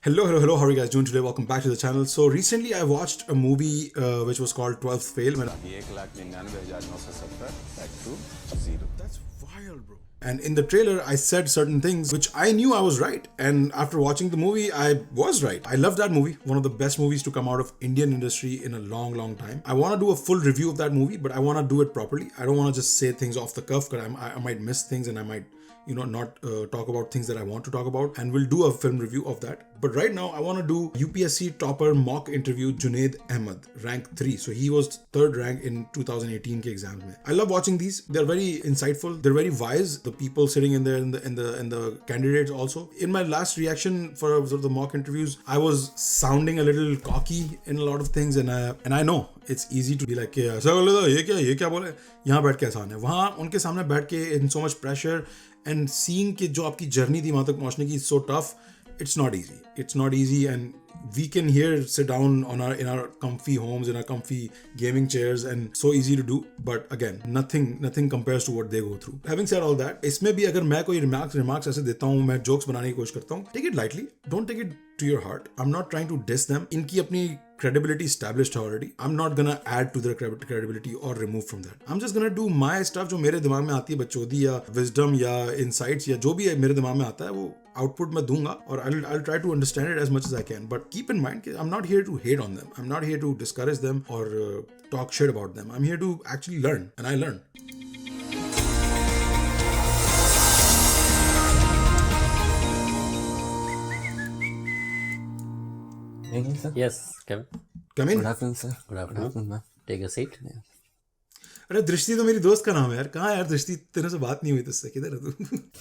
Hello, how are you guys doing today? Welcome back to the channel. So recently I watched a movie which was called 12th Fail. That's wild, bro. And in the trailer, I said certain things which I knew I was right. And after watching the movie, I was right. I love that movie. One of the best movies to come out of Indian industry in a long time. I want to do a full review of that movie, but I want to do it properly. I don't want to just say things off the cuff because I might miss things and I might not talk about things that I want to talk about, and we'll do a film review of that. But right now I want to do UPSC topper mock interview Junaid Ahmed, rank 3. So he was 3rd rank in 2018 ke exams mein. I love watching these. They're very insightful. They're very wise. The people sitting in there and the candidates also. In my last reaction for the mock interviews, I was sounding a little cocky in a lot of things, and I know it's easy to be like, ये क्या बोले, यहाँ बैठ के आसान है. वहाँ उनके सामने बैठ के in so much pressure and seeing कि जो आपकी journey थी वहाँ तक पहुँचने की is so tough. It's not easy, and we can here sit down in our comfy homes, in our comfy gaming chairs, and so easy to do. But again, nothing compares to what they go through. Having said all that, इसमें भी अगर मैं कोई remarks ऐसे देता हूँ, मैं jokes बनाने की कोशिश करता हूँ, take it lightly. Don't take it to your heart. I'm not trying to diss them. इनकी अपनी credibility established already. I'm not gonna add to their credibility or remove from that. I'm just gonna do my stuff जो मेरे दिमाग में आती है, बकचोदी या wisdom या insights या जो भी मेरे दिमाग में आता है वो output मैं दूंगा, और I'll try to understand it as much as I can. But keep in mind I'm not here to hate on them. I'm not here to discourage them or talk shit about them. I'm here to actually learn, and I learn. Yes, Kevin. Come in. Good afternoon, sir. Good afternoon. ma'am. Take a seat. अरे दृष्टि तो मेरी दोस्त का नाम है यार. कहाँ है यार दृष्टि? तेरे से बात नहीं हुई तुझसे. किधर है तू?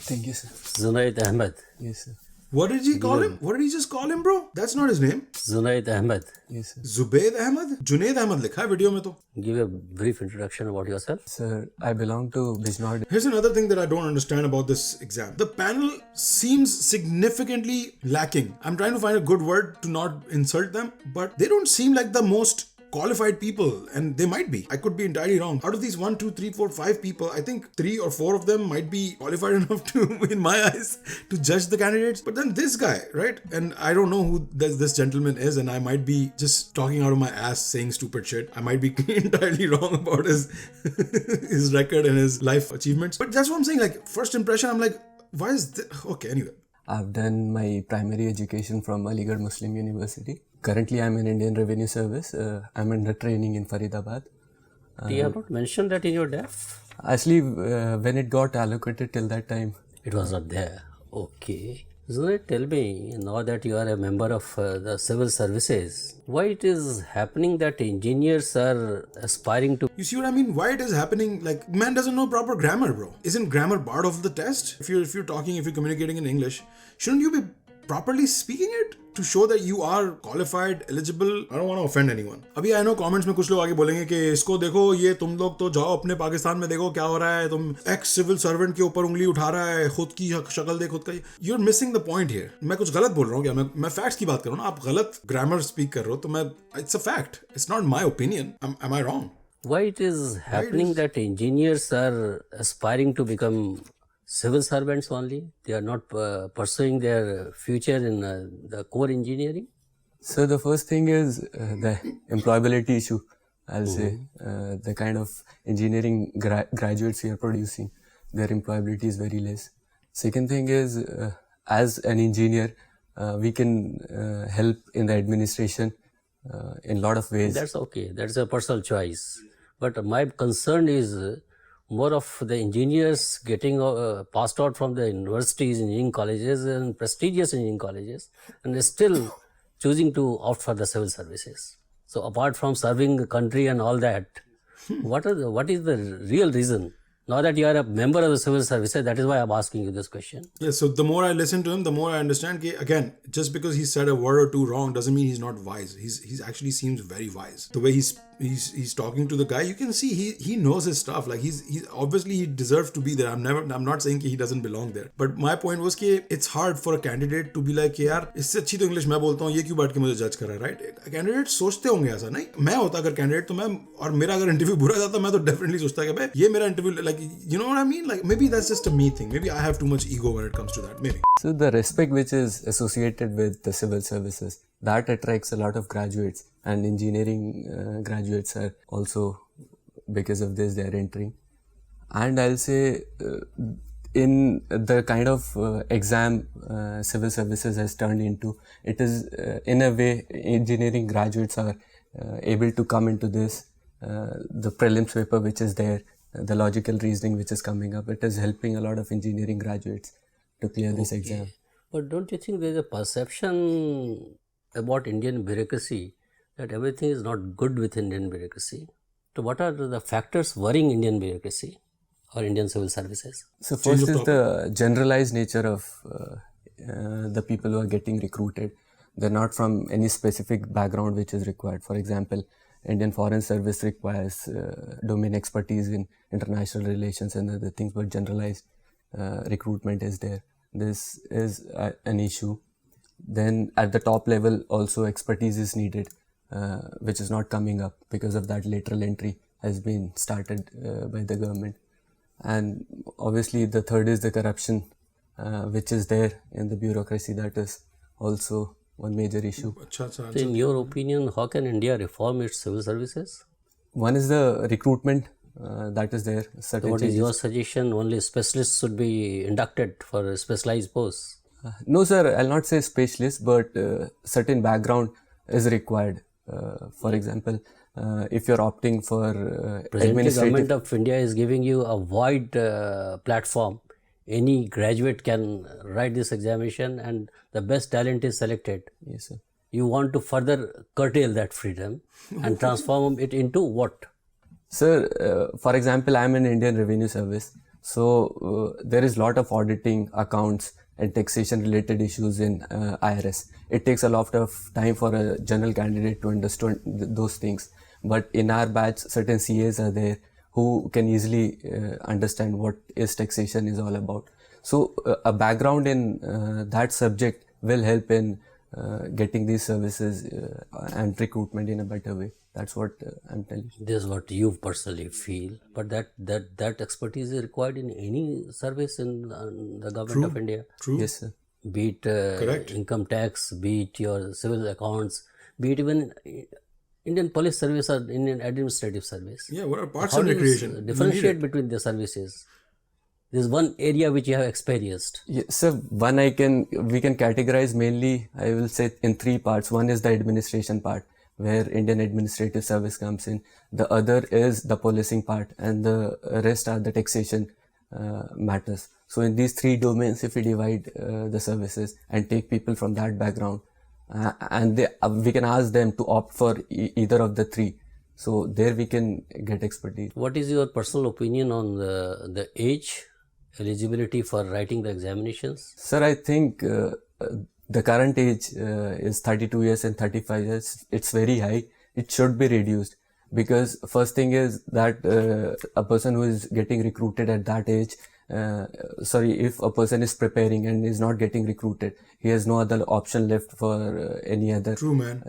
Thank you, sir. Junaid Ahmed. Yes, sir. What did he call him? What did he just call him, bro? That's not his name. Junaid Ahmed. Yes, sir. Zubaid Ahmed? Junaid Ahmed लिखा है video में तो. Give a brief introduction about yourself. Sir, I belong to Bijnor. Here's another thing that I don't understand about this exam. The panel seems significantly lacking. I'm trying to find a good word to not insult them, but they don't seem like the most qualified people, and they might be. I could be entirely wrong. Out of these 1, 2, 3, 4, 5 people, I think 3 or 4 of them might be qualified enough to, in my eyes, to judge the candidates. But then this guy, right? And I don't know who this gentleman is, and I might be just talking out of my ass saying stupid shit. I might be entirely wrong about his record and his life achievements. But that's what I'm saying. Like, first impression, I'm like, why is this? Okay, anyway. I've done my primary education from Aligarh Muslim University. Currently, I'm in Indian Revenue Service. I'm under training in Faridabad. You have not mentioned that in your def. Actually, when it got allocated till that time, It was not there. Okay. Junaid, tell me, now that you are a member of the civil services, why it is happening that engineers are aspiring to... You see what I mean? Why it is happening? Like, man doesn't know proper grammar, bro. Isn't grammar part of the test? If you're communicating in English, shouldn't you be properly speaking it to show that you are qualified, eligible? I don't want to offend anyone. अभी I know comments में कुछ लोग आगे बोलेंगे कि इसको देखो, ये तुम लोग तो जाओ अपने पाकिस्तान में देखो क्या हो रहा है, तुम एक्स सिविल सर्वेंट के ऊपर उंगली उठा रहा है, खुद की शक्ल देख खुद का. You're missing the point here. मैं कुछ गलत बोल रहा हूँ क्या? मैं facts की बात कर रहा हूँ ना. आप गलत grammar speak कर रहे हो तो मैं, it's a fact. It's not my opinion. Am I wrong? Why it is happening that engineers are aspiring to become civil servants only? They are not pursuing their future in the core engineering? so the first thing is the employability issue. I'll say the kind of engineering graduates we are producing, their employability is very less. Second thing is, as an engineer, we can help in the administration in a lot of ways. That's okay. That's a personal choice. But my concern is more of the engineers getting passed out from the universities, engineering colleges and prestigious engineering colleges, and still choosing to opt for the civil services. So apart from serving the country and all that, what is the real reason? Now that you are a member of the civil services, that is why I'm asking you this question. Yeah, so the more I listen to him, the more I understand that, again, just because he said a word or two wrong doesn't mean he's not wise. He's actually seems very wise. The way he's talking to the guy, you can see he knows his stuff. Like he's obviously he deserves to be there. I'm not saying he doesn't belong there. But my point was कि it's hard for a candidate to be like यार इससे अच्छी तो English मैं बोलता हूँ, ये क्यों बैठ के मुझे जज कर रहा है, राइट? कैंडिडेट सोचते होंगे ऐसा, नहीं? मैं होता अगर कैंडिडेट तो मैं, और मेरा अगर इंटरव्यू बुरा जाता मैं तो डेफिनेटली सोचता कि भाई ये मेरा interview, like you know what I mean? Like maybe that's just a me thing. Maybe I have too much ego when it comes to that. Maybe. So the respect which is associated with the civil services, that attracts a lot of graduates, and engineering graduates are also, because of this, they are entering. And I'll say in the kind of exam civil services has turned into, it is in a way engineering graduates are able to come into this, the prelims paper which is there, the logical reasoning which is coming up, it is helping a lot of engineering graduates to clear this exam. But don't you think there is a perception about Indian bureaucracy that everything is not good with Indian bureaucracy? So what are the factors worrying Indian bureaucracy or Indian civil services? So first is the generalized nature of the people who are getting recruited. They're not from any specific background which is required. For example, Indian Foreign Service requires domain expertise in international relations and other things, but generalized recruitment is there. This is an issue. Then at the top level also expertise is needed, which is not coming up because of that lateral entry has been started by the government. And obviously the third is the corruption which is there in the bureaucracy. That is also one major issue. So in your opinion, how can India reform its civil services? One is the recruitment that is there. So what is your suggestion? Only specialists should be inducted for specialized posts? No sir, I'll not say specialist, but certain background is required. For example, if you're opting for presently government of India is giving you a wide platform. Any graduate can write this examination and the best talent is selected. Yes sir. You want to further curtail that freedom and transform it into what? Sir, for example, I'm in Indian Revenue Service. So there is lot of auditing, accounts and taxation related issues in IRS. It takes a lot of time for a general candidate to understand those things. But in our batch, certain CAs are there who can easily understand what is taxation is all about. So a background in that subject will help in getting these services and recruitment in a better way. That's what I'm telling you. This is what you personally feel, but that expertise is required in any service in the government of India. True. Yes, sir. Be it income tax, be it your civil accounts, be it even Indian police service or Indian administrative service. Yeah, what are parts of recreation? Differentiate between the services. This is one area which you have experienced. Yes, sir. One we can categorize mainly, I will say, in three parts. One is the administration part, where Indian administrative service comes in. The other is the policing part, and the rest are the taxation matters. So in these three domains, if we divide the services and take people from that background, and we can ask them to opt for either of the three. So there we can get expertise. What is your personal opinion on the age eligibility for writing the examinations? Sir, I think the current age is 32 years and 35 years. It's very high. It should be reduced, because first thing is that a person who is getting recruited at that age, if a person is preparing and is not getting recruited, he has no other option left for any other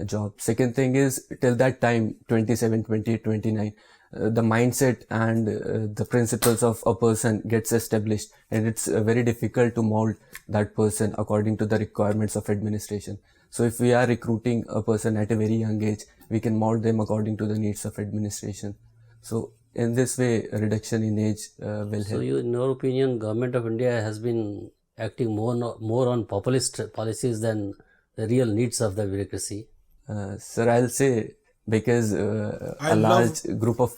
job. Second thing is, till that time, 27, 28, 29, the mindset and the principles of a person gets established, and it's very difficult to mold that person according to the requirements of administration. So if we are recruiting a person at a very young age, we can mold them according to the needs of administration. So in this way, a reduction in age will help. So in your opinion, government of India has been acting more on populist policies than the real needs of the bureaucracy? Sir, I'll say, because a large group of...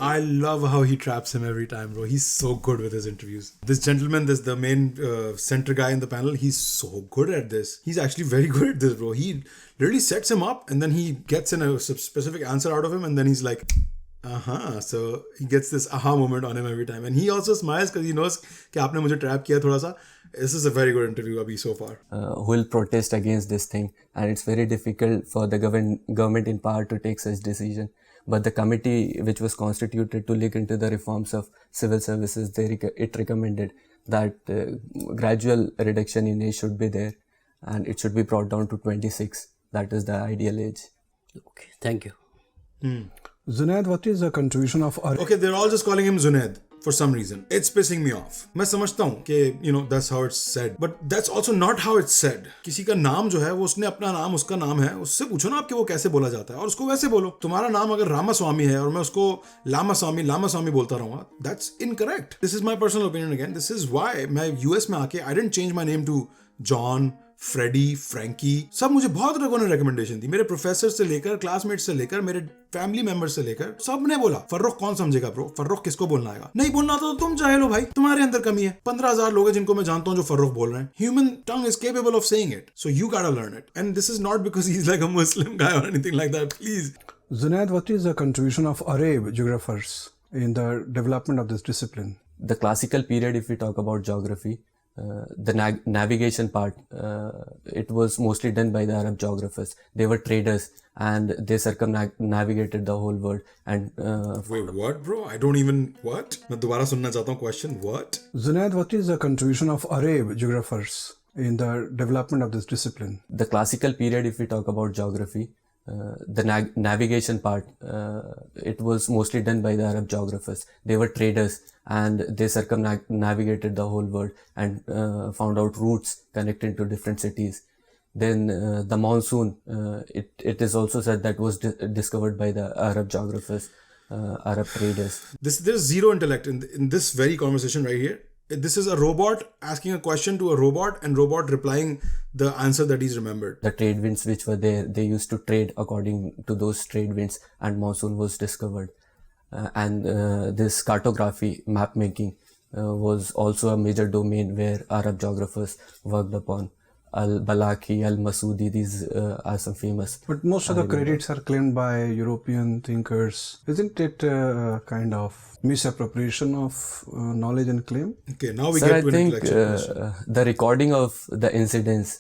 I love how he traps him every time, bro. He's so good with his interviews. This gentleman, the main center guy in the panel, he's so good at this. He's actually very good at this, bro. He literally sets him up and then he gets a specific answer out of him, and then he's like, so he gets this aha moment on him every time. And he also smiles because he knows कि आपने मुझे trap किया थोड़ा सा. This is a very good interview abhi so far. Who will protest against this thing, and it's very difficult for the government in power to take such decision. But the committee which was constituted to look into the reforms of civil services, it recommended that gradual reduction in age should be there, and it should be brought down to 26. That is the ideal age. Okay, thank you. Junaid, what is the contribution of Okay, they're all just calling him Junaid for some reason. It's pissing me off. मैं समझता हूँ कि that's how it's said, but that's also not how it's said. किसी का नाम जो है वो उसने अपना नाम उसका नाम है, उससे पूछो ना आपके वो कैसे बोला जाता है और उसको वैसे बोलो. तुम्हारा नाम अगर रामास्वामी है और मैं उसको लामास्वामी बोलता रहूंगा, that's incorrect. This is my personal opinion again. This is why मैं US में आके I didn't change my name to John, Freddy, Frankie. सब मुझे बहुत लोगों ने रिकमेंडेशन दी, मेरे प्रोफेसर से लेकर, क्लासमेट से लेकर, मेरे फैमिली मेंबर से लेकर, सब ने बोला फर्रुख कौन समझेगा ब्रो, फर्रुख किसको बोलना आएगा, नहीं बोलना तो तुम चाहे लो भाई, तुम्हारे अंदर कमी है. 15,000 लोग हैं जिनको मैं जानता हूं जो फर्रुख बोल रहे हैं. Human tongue is capable of saying it, so you gotta learn it. And this is not because he is like a Muslim guy और anything like that. Please. Junaid, what is the contribution of Arab geographers in the development of this discipline? The classical period, if we talk about geography, the navigation part, it was mostly done by the Arab geographers. They were traders and they circumnavigated the whole world. And wait, what, bro? I don't even what? मैं दोबारा सुनना चाहता हूँ question. What? Junaid, what is the contribution of Arab geographers in the development of this discipline? The classical period, if we talk about geography, the navigation part, it was mostly done by the Arab geographers. They were traders and they circumnavigated the whole world and found out routes connecting to different cities. Then the monsoon, it is also said that was discovered by the Arab geographers, Arab traders. There's zero intellect in this very conversation right here. This is a robot asking a question to a robot and robot replying the answer that he's remembered. The trade winds which were there, they used to trade according to those trade winds, and monsoon was discovered. And this cartography, map making, was also a major domain where Arab geographers worked upon. Al-Balaki, Al-Masudi, these are some famous. But most of the credits are claimed by European thinkers. Isn't it kind of misappropriation of knowledge and claim? Okay, now we Sir, get to an I intellectual question. think the recording of the incidents,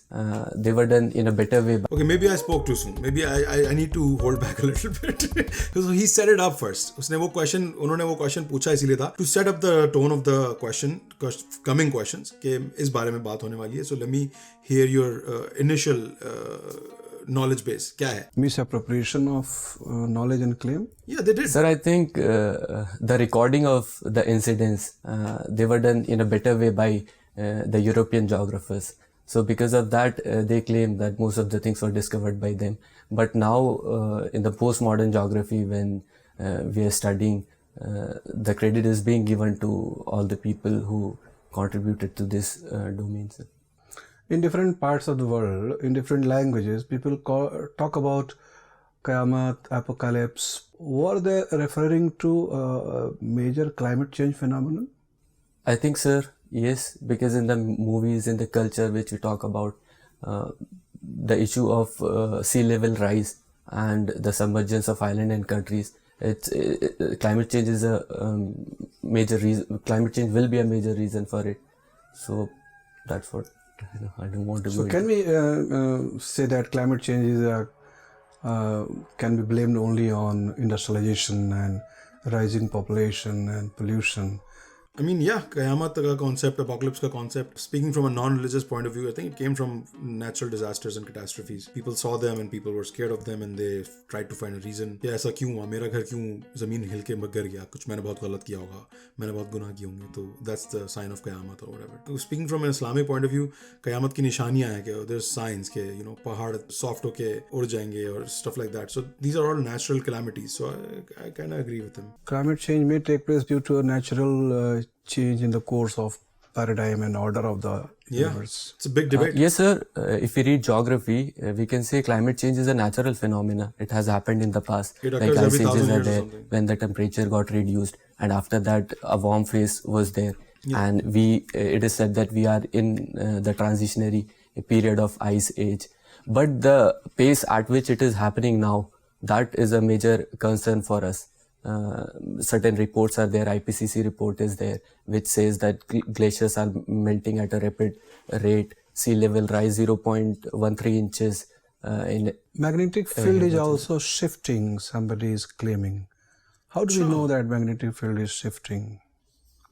they were done in a better way. Okay, maybe I spoke too soon. Maybe I need to hold back a little bit. Because he set it up first. उन्होंने वो question पूछा इसीलिए था to set up the tone of the question, coming questions कि इस बारे में बात होने वाली है. So let me hear your initial knowledge base. क्या है? Misappropriation of knowledge and claim? Yeah, they did. Sir, I think the recording of the incidents, they were done in a better way by the European geographers. So because of that, they claim that most of the things were discovered by them. But now in the postmodern geography, when we are studying, the credit is being given to all the people who contributed to this domain. Sir. In different parts of the world, in different languages, people talk about Qiyamat, apocalypse. Were they referring to a major climate change phenomenon? I think, sir, yes, because in the movies, in the culture which we talk about, the issue of sea level rise and the submergence of island and countries, climate change is a major reason. Climate change will be a major reason for it. So that's what I don't want to go So can we say that climate change is can be blamed only on industrialization and rising population and pollution? I mean, yeah, Qiyamat ka concept, apocalypse ka concept, speaking from a non-religious point of view, I think it came from natural disasters and catastrophes. People saw them and people were scared of them and they tried to find a reason. कि ऐसा क्यों हुआ, मेरा घर क्यों ज़मीन हिल के गिर गया, कुछ मैंने बहुत गलत किया होगा, मैंने बहुत गुनाह किए होंगे, तो that's the sign of Qiyamat or whatever. So speaking from an Islamic point of view, Qiyamat की निशानियाँ हैं कि there's signs के, पहाड़ soft होके उड़ जाएंगे or stuff like that. So these are all natural calamities. So I kind of agree with him. Climate change may take place due to a natural change in the course of paradigm and order of the universe. It's a big debate. Yes, sir. If we read geography, we can say climate change is a natural phenomena. It has happened in the past. It like occurs ice every 1,000 ages are years or there something. when the temperature got reduced, and after that a warm phase was there. Yeah. And it is said that we are in the transitionary period of ice age. But the pace at which it is happening now, that is a major concern for us. Certain reports are there, IPCC report is there, which says that glaciers are melting at a rapid rate, sea level rise 0.13 inches in Magnetic field is also shifting, somebody is claiming. How do we know that magnetic field is shifting?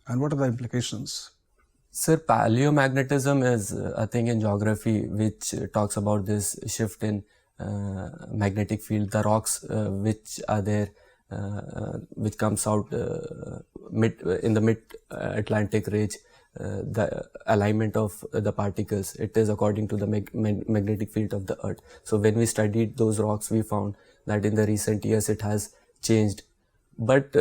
And what are the implications? Sir, paleomagnetism is a thing in geography which talks about this shift in magnetic field. The rocks which are there, which comes out in the mid-Atlantic range, the alignment of the particles, it is according to the magnetic field of the Earth. So when we studied those rocks, we found that in the recent years it has changed. But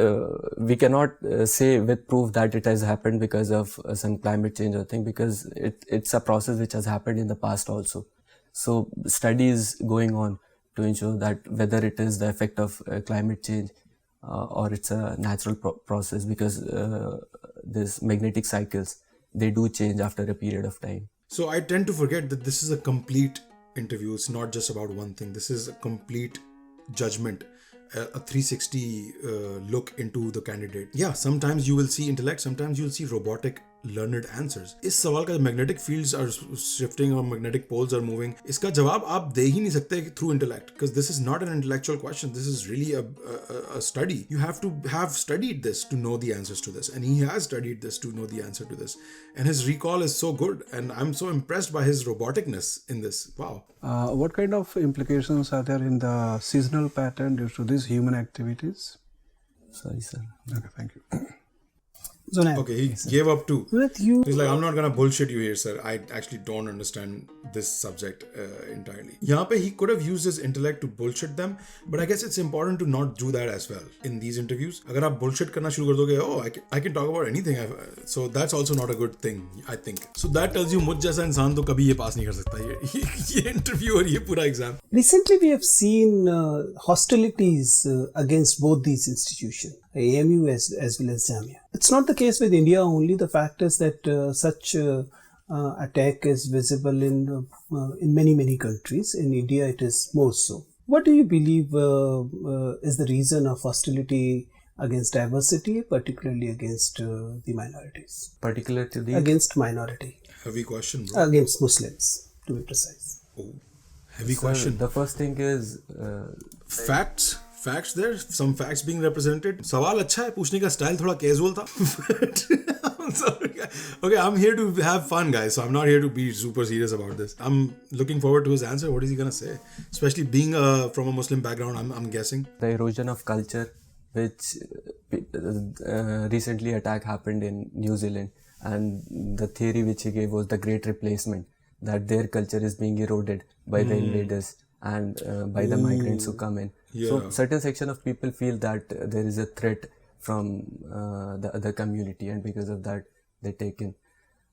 we cannot say with proof that it has happened because of some climate change or thing, because it's a process which has happened in the past also. So study is going on to ensure that whether it is the effect of climate change or it's a natural process, because these magnetic cycles, they do change after a period of time. So I tend to forget that this is a complete interview. It's not just about one thing. This is a complete judgment, a 360 look into the candidate. Yeah, sometimes you will see intellect, sometimes you will see robotic learned answers. इस सवाल का magnetic fields are shifting or magnetic poles are moving, इसका जवाब आप दे ही नहीं सकते through intellect, because this is not an intellectual question. This is really a study. You have to have studied this to know the answers to this, and he has studied this to know the answer to this, and his recall is so good, and I'm so impressed by his roboticness in this. Wow. What kind of implications are there in the seasonal pattern due to these human activities? Sorry, sir. Okay, thank you. JUNAID. Okay, he gave up too. With you, He's like, I'm not gonna bullshit you here, sir. I actually don't understand this subject entirely. यहाँ पे he could have used his intellect to bullshit them, but I guess it's important to not do that as well in these interviews. अगर आप bullshit करना शुरू कर दोगे, oh, I can talk about anything. So that's also not a good thing, I think. So that tells you मुझ जैसा इंसान तो कभी ये पास नहीं कर सकता ये interview और ये पूरा exam. recently we have seen hostilities against both these institutions, AMU as well as Jamia. It's not the case with India only. The fact is that such attack is visible in many countries. In India, it is more so. What do you believe is the reason of hostility against diversity, particularly against the minorities? Particularly Against minority. Heavy question, bro. Against Muslims, to be precise. Oh, heavy question. The first thing is Facts there, some facts being represented. सवाल अच्छा है, पूछने का style थोड़ा casual था. I'm sorry. Okay, I'm here to have fun, guys. So I'm not here to be super serious about this. I'm looking forward to his answer. What is he gonna say? Especially being from a Muslim background, I'm guessing. the erosion of culture, which recently attack happened in New Zealand, and the theory which he gave was the great replacement, that their culture is being eroded by the invaders and by the migrants who come in. Yeah. So certain section of people feel that there is a threat from the other community, and because of that they take in.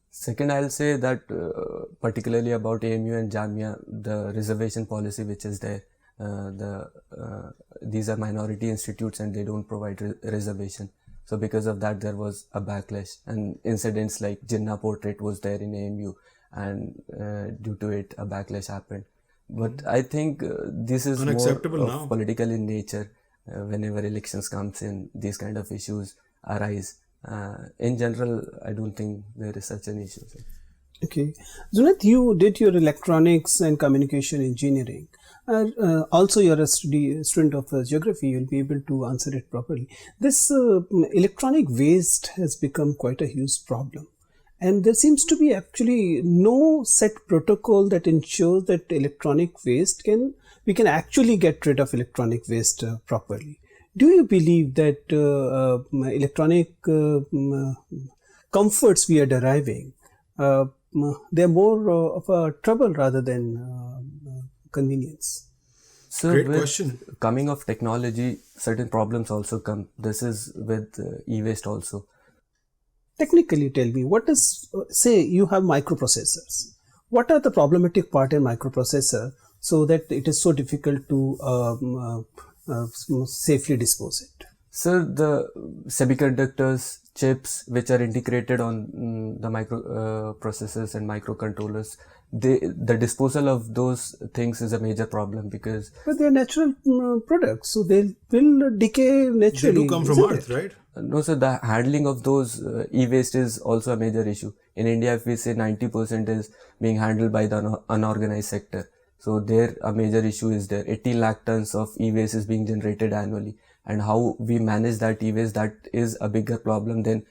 Second, I'll say that particularly about AMU and Jamia, the reservation policy which is there, these are minority institutes and they don't provide reservation. So because of that there was a backlash, and incidents like Jinnah portrait was there in AMU, and due to it a backlash happened. But I think this is unacceptable more now. Political in nature. Whenever elections comes in, these kind of issues arise. In general, I don't think there is such an issue. Okay. Junaid, you did your electronics and communication engineering. Also, you're a student of geography. You'll be able to answer it properly. This electronic waste has become quite a huge problem. And there seems to be actually no set protocol that ensures that we can actually get rid of electronic waste properly. Do you believe that electronic comforts we are deriving, they're more of a trouble rather than convenience? So Great with question. Coming of technology, certain problems also come. This is with e-waste also. Technically, tell me, what is, say you have microprocessors. What are the problematic part in microprocessor so that it is so difficult to safely dispose it? So the semiconductors, chips which are integrated on the microprocessors and microcontrollers, the disposal of those things is a major problem, because But they are natural products, so they will decay naturally. They do come from isn't Earth, it? right? no, so the handling of those e-waste is also a major issue. In India, if we say 90% is being handled by the unorganized sector, So there a major issue is there. 18 lakh tons of e-waste is being generated annually, and how we manage that e-waste, that is a bigger problem than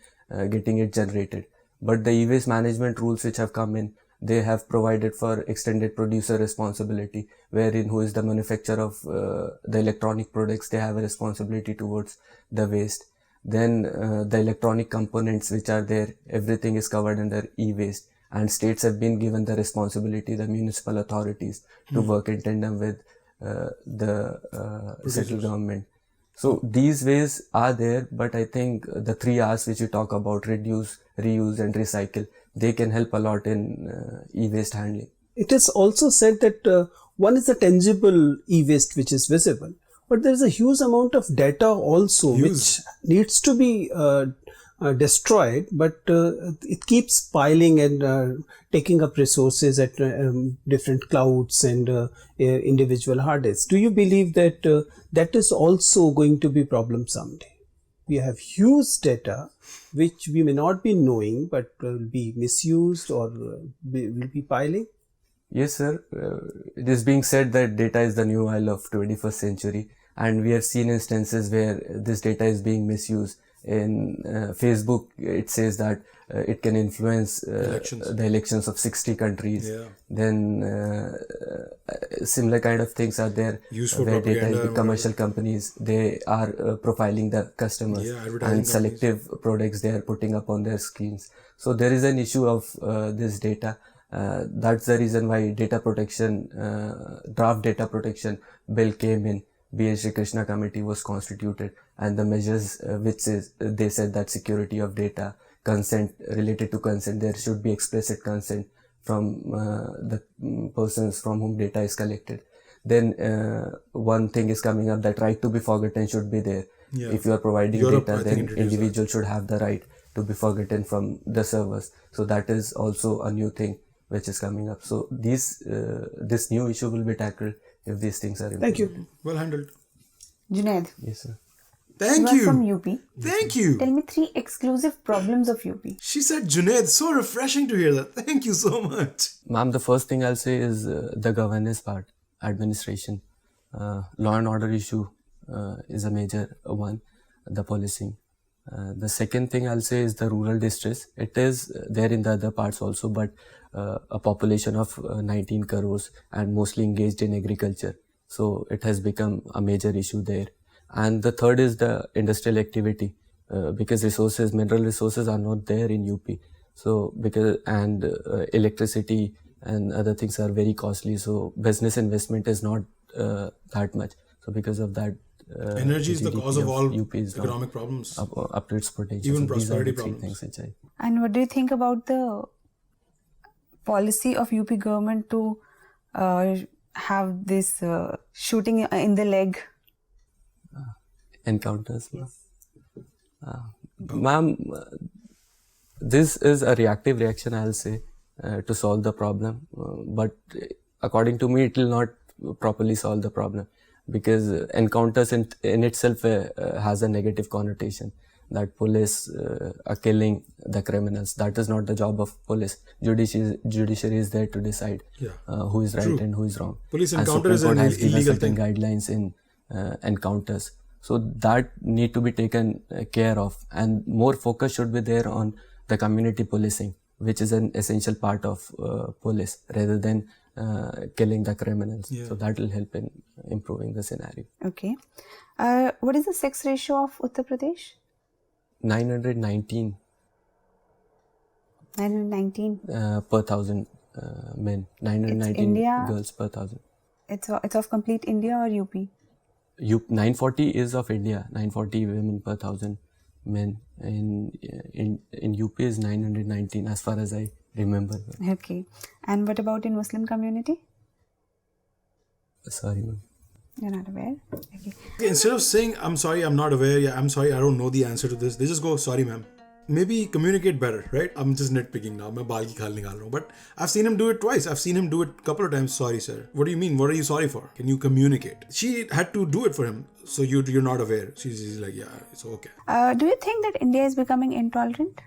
getting it generated. But the e-waste management rules which have come in, they have provided for extended producer responsibility, wherein who is the manufacturer of the electronic products, they have a responsibility towards the waste. Then the electronic components which are there, everything is covered under e-waste, and states have been given the responsibility, the municipal authorities, to work in tandem with the central government. So these ways are there, but I think the 3 R's which you talk about, reduce, reuse and recycle, they can help a lot in e-waste handling. It is also said that one is the tangible e-waste which is visible, but there is a huge amount of data also which needs to be destroyed, but it keeps piling and taking up resources at different clouds and individual hard disks. Do you believe that that is also going to be a problem someday? We have huge data which we may not be knowing, but will be misused or will be piling. Yes, sir. It is being said that data is the new oil of 21st century, and we have seen instances where this data is being misused. In Facebook, it says that it can influence the elections of 60 countries. Yeah. Then similar kind of things are there, Used for where data propaganda is commercial companies, they are profiling the customers, and selective products they are putting up on their screens. So there is an issue of this data. That's the reason why data protection, draft data protection bill came in. B.H. Krishna committee was constituted, and the measures which is, they said that security of data, consent, related to consent, there should be explicit consent from the persons from whom data is collected. Then one thing is coming up, that right to be forgotten should be there. Yeah. If you are providing Europe, data, I think, then introduced individual should have the right to be forgotten from the servers. So that is also a new thing which is coming up. So these this new issue will be tackled if these things are implemented. Thank you. Well handled. Junaid, Yes, sir. Thank you are from you. UP. Thank you. Tell me 3 exclusive problems of UP. She said Junaid. So refreshing to hear that. Thank you so much. Ma'am, the first thing I'll say is the governance part, administration. Law and order issue is a major one, the policing. The second thing I'll say is the rural distress. It is there in the other parts also, but a population of 19 crores and mostly engaged in agriculture. So it has become a major issue there. And the third is the industrial activity, because resources, mineral resources are not there in UP. So electricity and other things are very costly. So business investment is not that much. So because of that, energy is the GDP cause of all UP is not economic problems. up to its potential. Even So these are prosperity the three problems. things which And what do you think about the policy of UP government to have this shooting in the leg? encounters. Ma'am, this is a reactive reaction, I'll say, to solve the problem. But according to me, it will not properly solve the problem, because encounters in itself has a negative connotation, that police are killing the criminals. That is not the job of police. Judiciary is there to decide who is right and who is wrong. Police and encounter is Supreme an Court has given illegal certain thing. guidelines in encounters. So that need to be taken care of, and more focus should be there on the community policing, which is an essential part of police, rather than killing the criminals. So that will help in improving the scenario. Okay. What is the sex ratio of Uttar Pradesh? 919 919. per thousand men, 919 India. girls per thousand. It's of complete India or UP? 940 is of India, 940 women per thousand men. In UP is 919 as far as I remember. Okay. And what about in Muslim community? Sorry, ma'am. You're not aware? Okay. Instead of saying, I'm sorry, I'm not aware, yeah, I'm sorry, I don't know the answer to this, they just go, sorry, ma'am. Maybe communicate better, right? I'm just nitpicking now. मैं बाल की खाल निकाल रहा हूँ. But I've seen him do it twice. I've seen him do it a couple of times. Sorry, sir. What do you mean? What are you sorry for? Can you communicate? She had to do it for him. So you're not aware. She's like, yeah, it's okay. Do you think that India is becoming intolerant?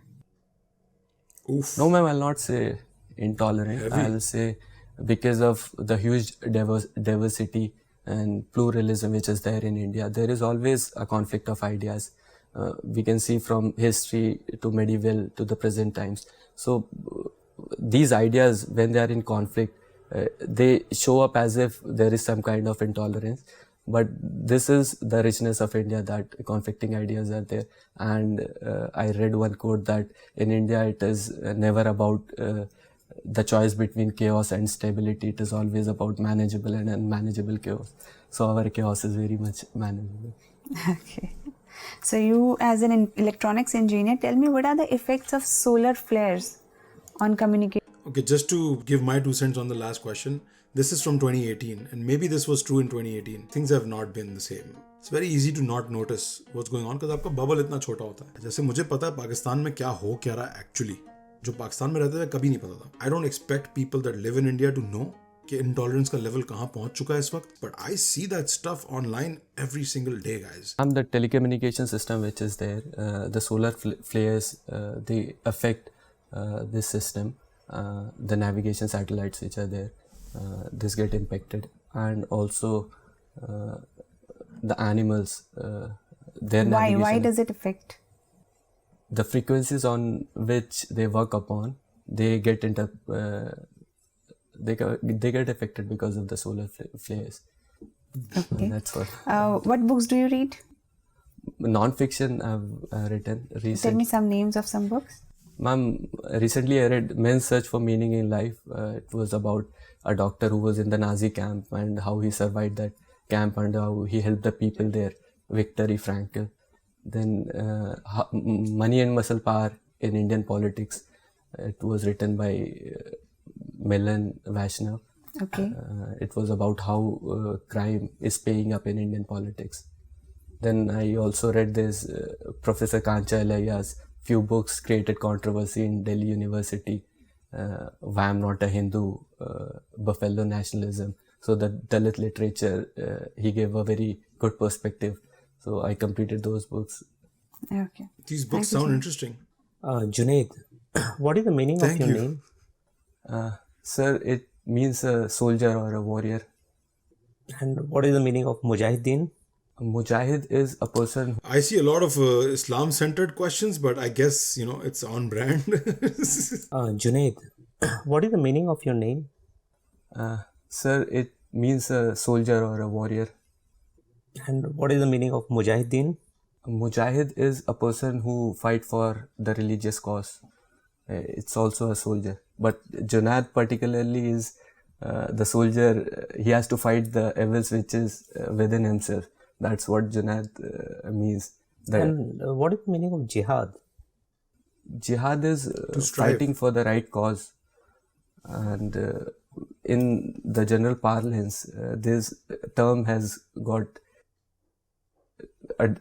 Oof. No, ma'am, I'll not say intolerant. Heavy. I'll say because of the huge diversity and pluralism which is there in India, there is always a conflict of ideas. We can see from history to medieval to the present times. So these ideas, when they are in conflict, they show up as if there is some kind of intolerance. But this is the richness of India, that conflicting ideas are there. And I read one quote that in India it is never about the choice between chaos and stability. It is always about manageable and unmanageable chaos. So our chaos is very much manageable. Okay. So you, as an electronics engineer, tell me, what are the effects of solar flares on communication? Okay, just to give my 2 cents on the last question, this is from 2018, and maybe this was true in 2018. Things have not been the same. It's very easy to not notice what's going on because आपका bubble इतना छोटा होता है. जैसे मुझे पता है पाकिस्तान में क्या हो क्या रहा है actually. जो पाकिस्तान में रहते थे कभी नहीं पता था. I don't expect people that live in India to know कि intolerance का level कहाँ पहुँच चुका है इस वक्त. But I see that stuff online every single day, guys. The telecommunication system which is there, the solar flares, they affect this system. The navigation satellites which are there, this get impacted, and also the animals, their navigation. Why does it affect? The frequencies on which they work upon, they get they get affected because of the solar flares. Okay. That's what. What books do you read? Non-fiction I've written recently. Tell me some names of some books. Ma'am, recently I read Men's Search for Meaning in Life. It was about a doctor who was in the Nazi camp and how he survived that camp and how he helped the people there. Viktor Frankl. Then Money and Muscle Power in Indian Politics. It was written by Milan Vaishnav. Okay. It was about how crime is paying up in Indian politics. Then I also read this Professor Kancha Elaya's few books created controversy in Delhi University. Why I'm Not a Hindu, Buffalo Nationalism. So the Dalit literature, he gave a very good perspective. So I completed those books. Okay. These books sound interesting. Junaid, what is the meaning of your name? Sir, it means a soldier or a warrior. And what is the meaning of Mujahideen? Mujahid is a person. I see a lot of Islam-centered questions, but I guess, it's on brand. Junaid, what is the meaning of your name? Sir, it means a soldier or a warrior. And what is the meaning of Mujahideen? Mujahid is a person who fight for the religious cause. It's also a soldier. But Junaid particularly is the soldier. He has to fight the evils which is within himself. That's what Junaid means. And what is the meaning of jihad? Jihad is fighting for the right cause. And in the general parlance, this term has got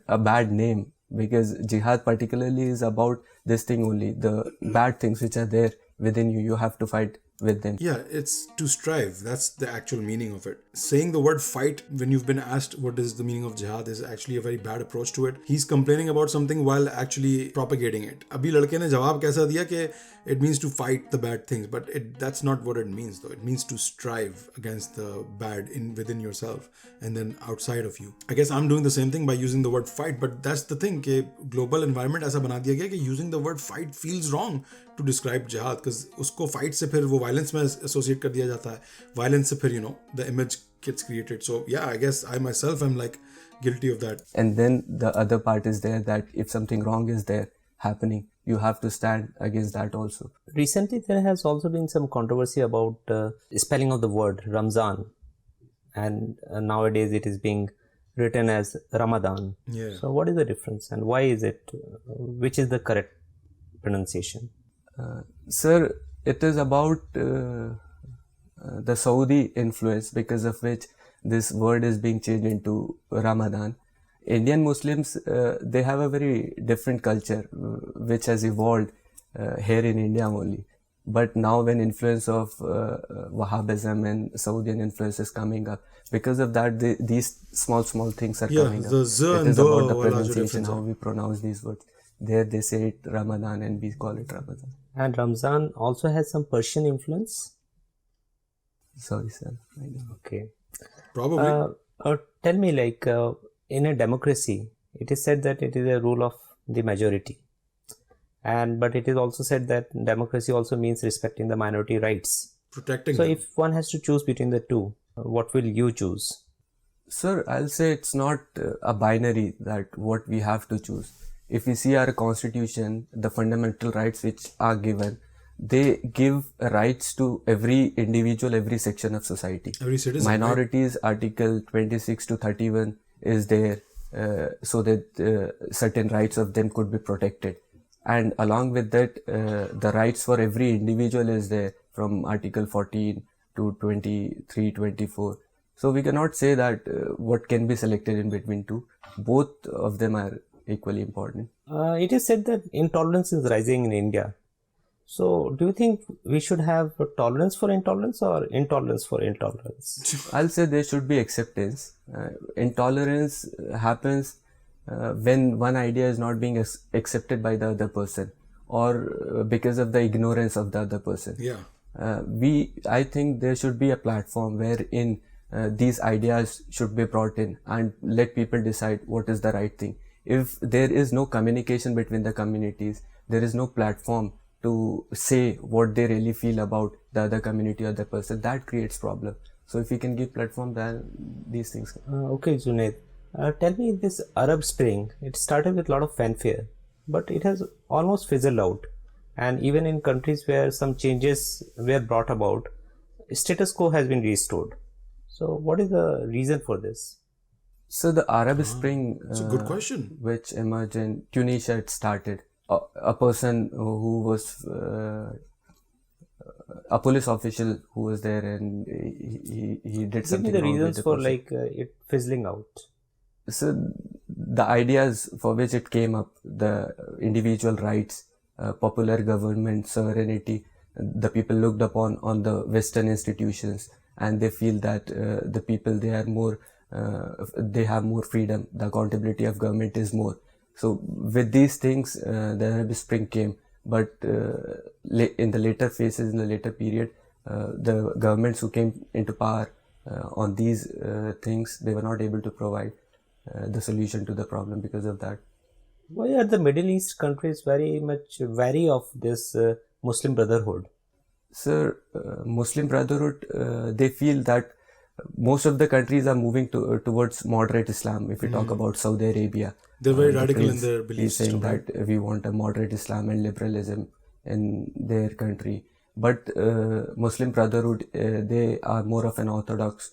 a bad name, because jihad particularly is about this thing only. The bad things which are there within you, you have to fight with them. Yeah, it's to strive. That's the actual meaning of it. Saying the word fight when you've been asked what is the meaning of jihad is actually a very bad approach to it. He's complaining about something while actually propagating it. Abhi ladke ne jawab kaisa diya ke it means to fight the bad things, but that's not what it means though. It means to strive against the bad within yourself and then outside of you. I guess I'm doing the same thing by using the word fight, but that's the thing ke global environment aisa bana diya gaya ke using the word fight feels wrong to describe jihad, because usko fight se phir wo violence mein associate kar diya jata hai. Violence se phir, the image gets created. So yeah, I guess I myself am like guilty of that. And then the other part is there that if something wrong is there happening, you have to stand against that also. Recently, there has also been some controversy about spelling of the word Ramzan, and nowadays it is being written as Ramadan. Yeah. So what is the difference, and why is it? Which is the correct pronunciation? Sir, it is about the Saudi influence, because of which this word is being changed into Ramadan. Indian Muslims, they have a very different culture which has evolved here in India only. But now when influence of Wahhabism and Saudian influence is coming up, because of that these small things are coming up. The z it and is the about the pronunciation, how we pronounce these words. There they say it Ramadan and we call it Ramadan. And Ramzan also has some Persian influence? Sorry, sir. I don't know. Okay. Probably. Tell me, like, in a democracy, it is said that it is a rule of the majority. But it is also said that democracy also means respecting the minority rights. Protecting So them. if one has to choose between the two, what will you choose? Sir, I'll say it's not a binary that what we have to choose. If we see our constitution, the fundamental rights which are given, they give rights to every individual, every section of society. Every citizen. Right? Minorities, Article 26 to 31 is there so that certain rights of them could be protected. And along with that, the rights for every individual is there from Article 14 to 23, 24. So we cannot say that what can be selected in between two. Both of them are equally important. It is said that intolerance is rising in India. So do you think we should have tolerance for intolerance or intolerance for intolerance? I'll say there should be acceptance. Intolerance happens when one idea is not being accepted by the other person, or because of the ignorance of the other person. Yeah. I think there should be a platform wherein these ideas should be brought in and let people decide what is the right thing. If there is no communication between the communities, there is no platform to say what they really feel about the other community or the person, that creates problem. So if we can give platform, then these things can. Okay, Junaid. Tell me, this Arab Spring, it started with a lot of fanfare, but it has almost fizzled out. And even in countries where some changes were brought about, status quo has been restored. So what is the reason for this? So the Arab Spring, It's a good question. which emerged in Tunisia, it started. A person who was a police official who was there, and he did Give me something the wrong with reasons the for person. like it fizzling out. So the ideas for which it came up, the individual rights, popular government, sovereignty, the people looked upon on the Western institutions, and they feel that the people, they are more, they have more freedom, the accountability of government is more. So with these things, the Arab Spring came, but in the later phases, in the later period, the governments who came into power on these things, they were not able to provide the solution to the problem because of that. Why are the Middle East countries very much wary of this Muslim Brotherhood? Sir, Muslim Brotherhood, they feel that most of the countries are moving towards moderate Islam. If we talk about Saudi Arabia, They're very the radical in prince, their belief he's saying system. Right? that we want a moderate Islam and liberalism in their country. But Muslim Brotherhood, they are more of an orthodox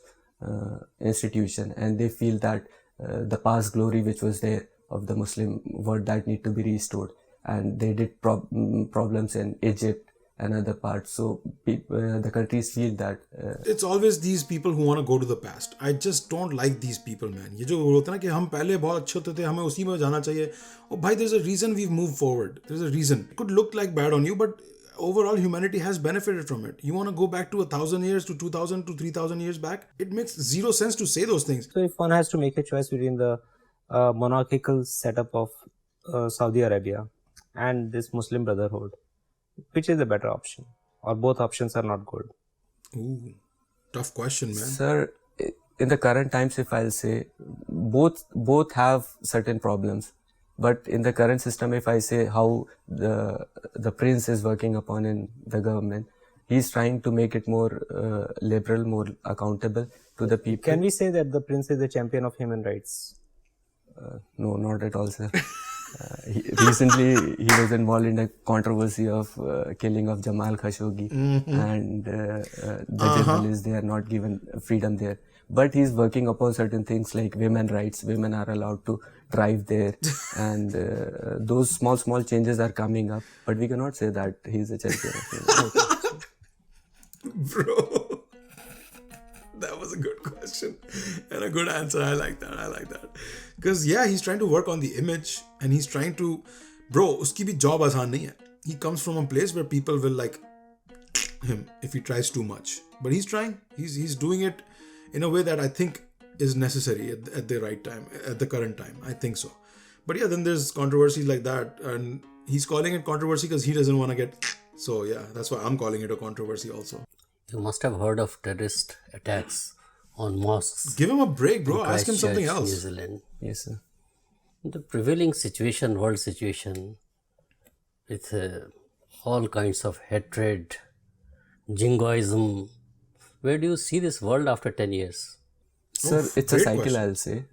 institution, and they feel that the past glory which was there of the Muslim world, that need to be restored. And they did problems in Egypt and other parts. So the countries feel that It's always these people who want to go to the past. I just don't like these people, man. ये जो होता है ना कि हम पहले बहुत अच्छे होते थे, हमें उसी में जाना चाहिए. Oh, भाई, there's a reason we've moved forward. There's a reason. It could look like bad on you, but overall humanity has benefited from it. You want to go back to 1,000 years, to 2,000 to 3,000 years back? It makes zero sense to say those things. So if one has to make a choice between the monarchical setup of Saudi Arabia and this Muslim Brotherhood, which is the better option? Or both options are not good? Ooh, tough question, man. Sir, in the current times, if I'll say, both have certain problems. But in the current system, if I say how the prince is working upon in the government, he's trying to make it more liberal, more accountable to the people. Can we say that the prince is the champion of human rights? No, not at all, sir. Recently, he was involved in a controversy of killing of Jamal Khashoggi, and the journalists, they are not given freedom there. But he's working upon certain things like women rights. Women are allowed to drive there, and those small changes are coming up. But we cannot say that he's a champion of human rights. Bro, that was a good question and a good answer. I like that. Because yeah, he's trying to work on the image, and he's trying to, bro, uski bhi job aasan nahi hai. He comes from a place where people will like him if he tries too much. But he's trying. He's doing it in a way that I think is necessary at the right time, at the current time. I think so. But yeah, then there's controversies like that, and he's calling it controversy because he doesn't want to get. So yeah, that's why I'm calling it a controversy also. You must have heard of terrorist attacks on mosques. Give him a break, bro. in Ask him something Christchurch, else. New Zealand. Yes, sir. The prevailing situation, world situation, with all kinds of hatred, jingoism. Where do you see this world after 10 years? Sir, it's a great cycle, question. I'll say.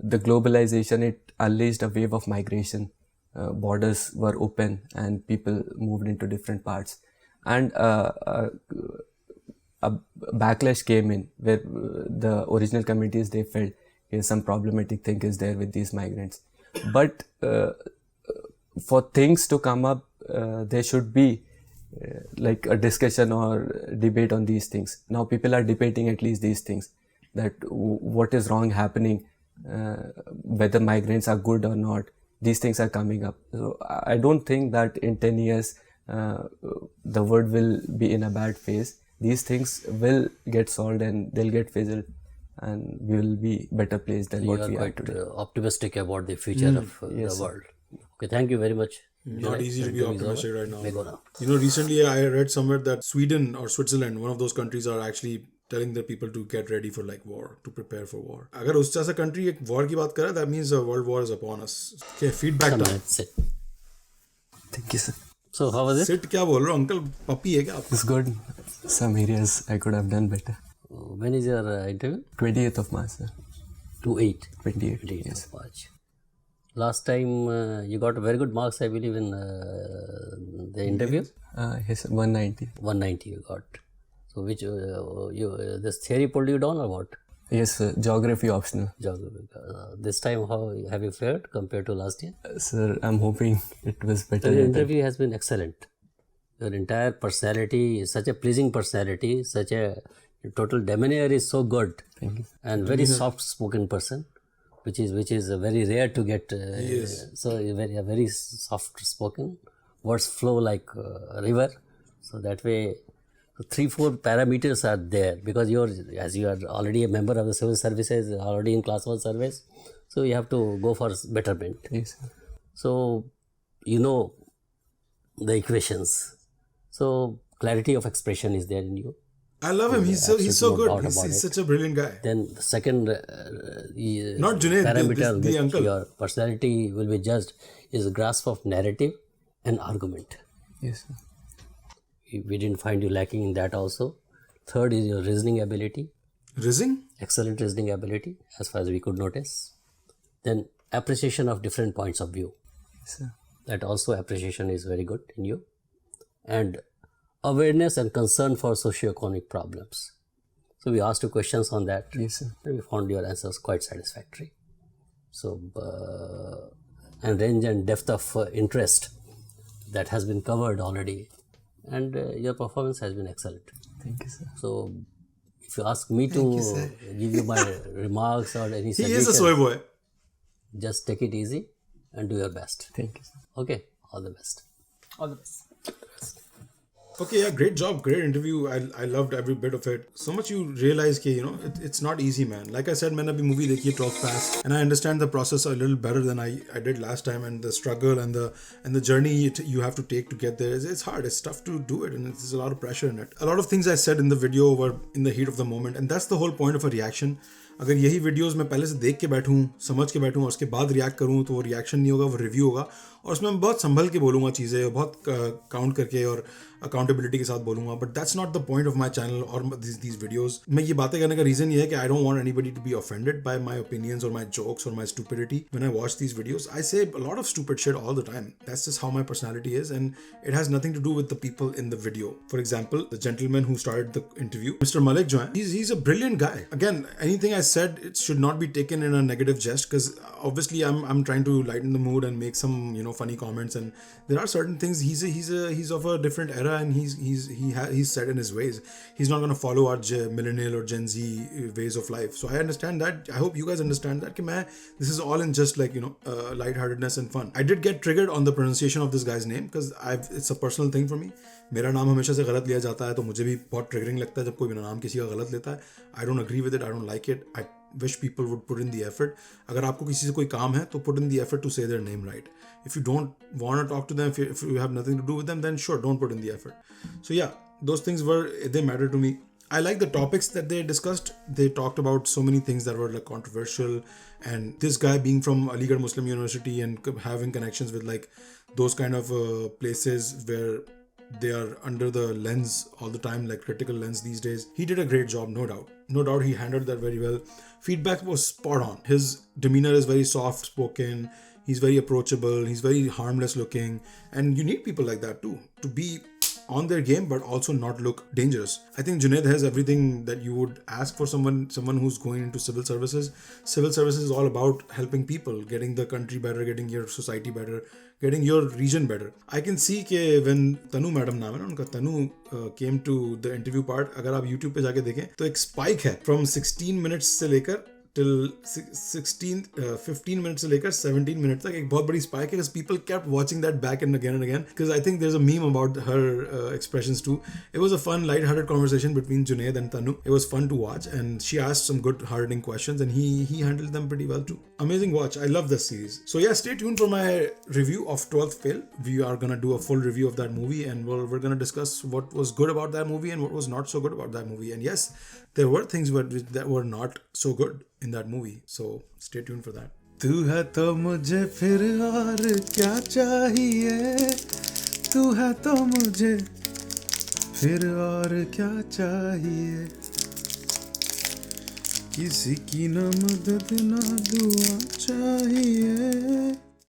The globalization, it unleashed a wave of migration. Borders were open and people moved into different parts. And a backlash came in where the original communities, they felt some problematic thing is there with these migrants. But for things to come up, there should be like a discussion or debate on these things. Now people are debating at least these things, that what is wrong happening, whether migrants are good or not. These things are coming up. So I don't think that in 10 years the world will be in a bad phase. These things will get solved and they'll get fizzled, and we will be better placed than You what are we are quite today. optimistic about the future of Yes, the sir. world. Okay, thank you very much. Not Junaid. easy to be Interview is optimistic over. right now. May go now. You know, recently I read somewhere that Sweden or Switzerland, one of those countries, are actually telling their people to get ready for like war, to prepare for war. अगर उस जैसा country एक war की बात करे, that means a world war is upon us. Okay, feedback Come time. on, sit. Thank you, sir. So how was it? Sit क्या बोल रहे हो अंकल? पप्पी है क्या आप? It's good. Some areas I could have done better. When is your interview? 28th of March, sir. 2/8. 28. 28th Yes. of March. Last time you got very good marks, I believe, in the interview. Yes, sir. 190. 190 you got. So which this theory pulled you down or what? Yes, sir. Geography optional. Geography. This time how have you fared compared to last year? Sir, I'm hoping it was better. So your than that. interview has been excellent. Your entire personality is such a pleasing personality, such a total demeanor is so good. Thank you. And very soft spoken person, which is very rare to get. So very soft spoken. Words flow like a river. So that way, 3-4 parameters are there, because as you are already a member of the civil services, already in class 1 service, so you have to go for betterment. Yes, sir. So you know the equations. So clarity of expression is there in you. I love him. He's so absolutely no good. doubt He's about it. such a brilliant guy. Then the second Not Junaid, parameter the which uncle. your personality will be judged is grasp of narrative and argument. Yes, sir. We didn't find you lacking in that also. Third is your reasoning ability. Rizzing? Excellent reasoning ability as far as we could notice. Then appreciation of different points of view. Yes, sir. That also appreciation is very good in you. And awareness and concern for socio-economic problems. So we asked you questions on that. Yes, sir. And we found your answers quite satisfactory. So, and range and depth of interest, that has been covered already. And your performance has been excellent. Thank you, sir. So, if you ask me to give you my remarks or any He suggestions, is a soy boy. just take it easy and do your best. Thank you, sir. Okay, all the best. All the best. Okay, yeah, great job, great interview. I loved every bit of it. So much you realize that, you know, it's not easy, man. Like I said, मैंने अभी movie देखी है 12th Pass, and I understand the process a little better than I did last time, and the struggle and the journey you have to take to get there. It's hard, it's tough to do it, and there's a lot of pressure in it. A lot of things I said in the video were in the heat of the moment, and that's the whole point of a reaction. अगर यही videos मैं पहले से देख के बैठूँ, समझ के बैठूँ और उसके बाद रिएक्ट करूँ, तो वो रिएक्शन नहीं होगा, वो रिव्यू होगा, और उसमें मैं बहुत संभल के बोलूँगा चीज़ें, बहुत काउंट करके और अकाउंटेबिलिटी के साथ बोलूँगा. But that's not the point of my channel और दीज वीडियोज़. मैं ये बातें करने का रीज़न ये है कि I don't want anybody to be offended by my opinions और माई जोक्स और my stupidity. When I watch these videos, I say a lot of stupid shit all the time. That's just how my personality is, and it has nothing to do with the people in the video. For example, the gentleman who started the interview, Mr. Malik jo hai, he's a brilliant guy. Again, anything I said, it should not be taken in a negative jest, because obviously I'm trying to lighten the mood and make some, you know, funny comments, and there are certain things. He's of a different era, and he's set in his ways. He's not going to follow our millennial or Gen Z ways of life. So I understand that. I hope you guys understand that. This is all in just like, you know, lightheartedness and fun. I did get triggered on the pronunciation of this guy's name, because it's a personal thing for me. मेरा नाम हमेशा से गलत लिया जाता है, तो मुझे भी बहुत ट्रिगरिंग लगता है जब कोई मेरा नाम किसी का गलत लेता है. I don't agree with it. I don't like it. I wish people would put in the effort. अगर आपको किसी से कोई काम है, तो put in the effort to say their name right. If you don't want to talk to them, if you have nothing to do with them, then sure, don't put in the effort. So yeah, those things they matter to me. I like the topics that they discussed. They talked about so many things that were like controversial, and this guy being from Aligarh Muslim University and having connections with like those kind of places where they are under the lens all the time, like critical lens these days. He did a great job, no doubt. No doubt he handled that very well. Feedback was spot on. His demeanor is very soft spoken. He's very approachable. He's very harmless looking. And you need people like that too, to be on their game but also not look dangerous. I think Junaid has everything that you would ask for someone who's going into civil services. Civil services is all about helping people, getting the country better, getting your society better, getting your region better. I can see कि when Tanu madam नाम है ना उनका, Tanu came to the interview part, अगर आप YouTube पे जाके देखें तो एक spike है from 16 minutes से लेकर till 15 minutes से लेकर 17 minutes तक एक बहुत बड़ी spike है because people kept watching that back and again because I think there's a meme about her expressions too. It was a fun light-hearted conversation between Junaid and Tanu. It was fun to watch and she asked some good hard-hitting questions and he handled them pretty well too. Amazing watch. I love this series. So yeah, stay tuned for my review of 12th Fail. We are gonna do a full review of that movie and we're gonna discuss what was good about that movie and what was not so good about that movie. And yes, there were things that were not so good in that movie. So stay tuned for that. तू है तो मुझे फिर और क्या चाहिए, तू है तो मुझे फिर और क्या चाहिए, किसी की ना मदद ना दुआ चाहिए.